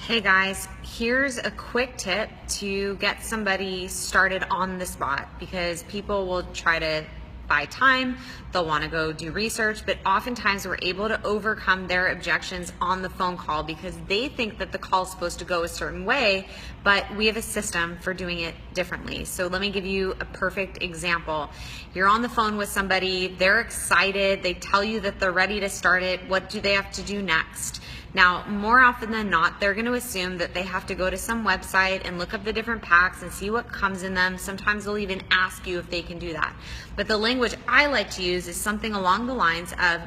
Hey guys, here's a quick tip to get somebody started on the spot, because people will try to buy time, they'll want to go do research, but oftentimes we're able to overcome their objections on the phone call because they think that the call is supposed to go a certain way, but we have a system for doing it differently. So let me give you a perfect example. You're on the phone with somebody, they're excited, they tell you that they're ready to start it. What do they have to do next? Now, more often than not, they're going to assume that they have to go to some website and look up the different packs and see what comes in them. Sometimes they'll even ask you if they can do that. But the language I like to use is something along the lines of,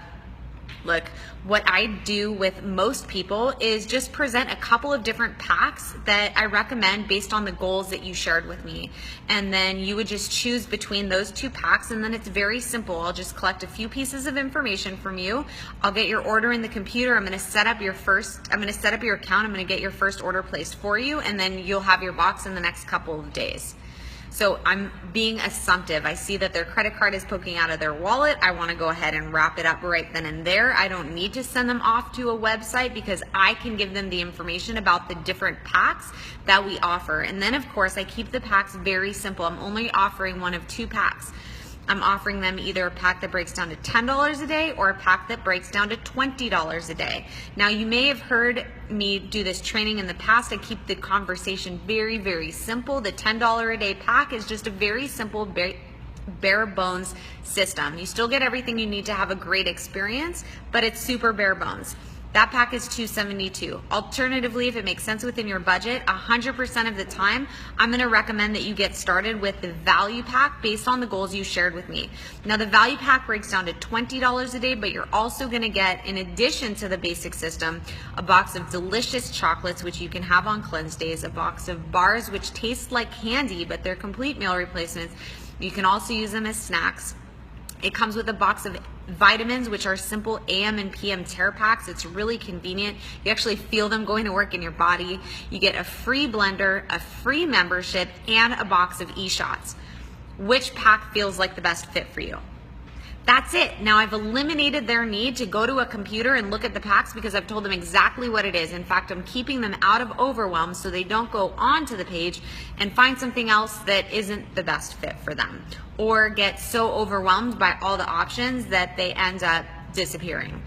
look, what I do with most people is just present a couple of different packs that I recommend based on the goals that you shared with me. And then you would just choose between those two packs, and then it's very simple. I'll just collect a few pieces of information from you. I'll get your order in the computer. I'm going to set up your account. I'm going to get your first order placed for you, and then you'll have your box in the next couple of days. So I'm being assumptive. I see that their credit card is poking out of their wallet. I want to go ahead and wrap it up right then and there. I don't need to send them off to a website because I can give them the information about the different packs that we offer. And then of course I keep the packs very simple. I'm only offering one of two packs. I'm offering them either a pack that breaks down to $10 a day or a pack that breaks down to $20 a day. Now, you may have heard me do this training in the past. I keep the conversation very, very simple. The $10 a day pack is just a very simple, bare bones system. You still get everything you need to have a great experience, but it's super bare bones. That pack is $272. Alternatively, if it makes sense within your budget, 100% of the time, I'm going to recommend that you get started with the value pack based on the goals you shared with me. Now, the value pack breaks down to $20 a day, but you're also going to get, in addition to the basic system, a box of delicious chocolates, which you can have on cleanse days, a box of bars, which taste like candy, but they're complete meal replacements. You can also use them as snacks. It comes with a box of vitamins, which are simple AM and PM tear packs. It's really convenient. You actually feel them going to work in your body. You get a free blender, a free membership, and a box of e-shots. Which pack feels like the best fit for you? That's it. Now I've eliminated their need to go to a computer and look at the packs because I've told them exactly what it is. In fact, I'm keeping them out of overwhelm so they don't go onto the page and find something else that isn't the best fit for them, or get so overwhelmed by all the options that they end up disappearing.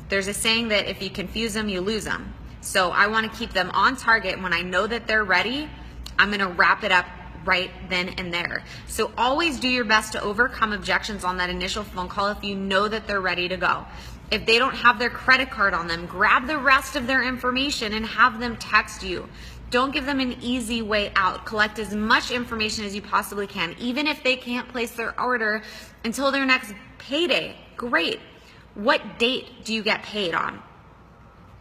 There's a saying that if you confuse them, you lose them. So I want to keep them on target. When I know that they're ready, I'm going to wrap it up right then and there. So always do your best to overcome objections on that initial phone call if you know that they're ready to go. If they don't have their credit card on them, grab the rest of their information and have them text you. Don't give them an easy way out. Collect as much information as you possibly can. Even if they can't place their order until their next payday, great. What date do you get paid on?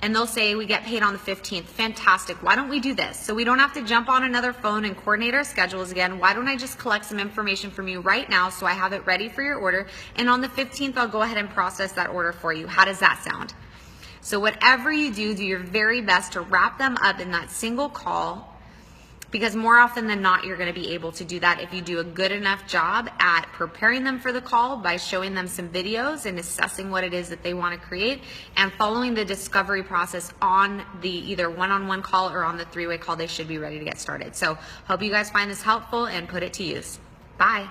And they'll say, we get paid on the 15th. Fantastic. Why don't we do this? So we don't have to jump on another phone and coordinate our schedules again. Why don't I just collect some information from you right now so I have it ready for your order? And on the 15th, I'll go ahead and process that order for you. How does that sound? So whatever you do, do your very best to wrap them up in that single call, because more often than not, you're going to be able to do that if you do a good enough job at preparing them for the call by showing them some videos and assessing what it is that they want to create, and following the discovery process on the either one-on-one call or on the three-way call. They should be ready to get started. So hope you guys find this helpful and put it to use. Bye.